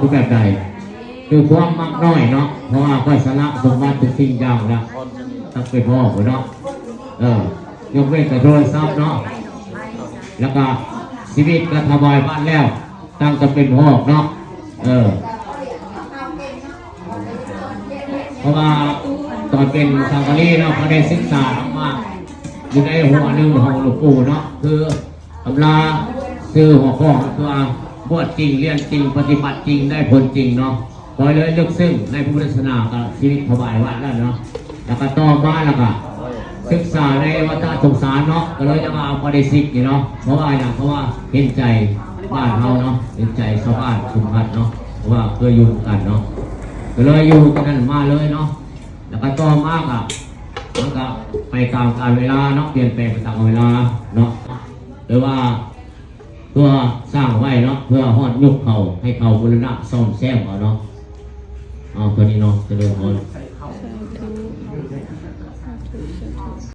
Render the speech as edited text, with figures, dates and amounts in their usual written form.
คือแบบใดคือความมักน้อยเนาะเพราะว่าก็สละสมบัติทุกสิ่งอย่างแล้วตั้งเป็นพ่อผมเนาะยกเว้นแต่โทรศัพท์เนาะแล้วก็ชีวิตก็ทบายบ้านแล้วตั้งจะเป็นพ่อเนาะเพราะว่าตอนเป็นชาวกะลีเนาะเขาได้ศึกษามากอยู่ในหัวหนึ่งของหลวงปู่เนาะคือตำราซื้อหัวข้อคือบวชจริงเรียนจริงปฏิบัติจริงได้ผลจริงเนาะพอเลยลึกซึ้งในพุทธศาสนากับชีวิตถวายวัดแล้วเนาะแล้วก็ต่อมาแล้วก็ศึกษาในวัฏสงสารเนาะก็เลยจะมาเอาปฏิสิทธิ์เนาะเพราะว่าอย่างเพราะว่าเห็นใจบ้านเราเนาะเห็นใจชาวบ้านชุมชนเนาะเพราะว่าเพื่ออยู่กันเนาะก็เลยอยู่กันนั้นมาเลยเนาะแล้วก็ต่อมาอ่ะมันก็ไปตามกาลเวลาเนาะเปลี่ยนแปลงไปตามเวลาเนาะหรือว่าเพื่อสร้างไว้เนาะเพื่อฮอดยุคเขาให้เขาบูรณะซ่อมแซมเอาเนาะเอาตัวนี้เนาะจะเดินคน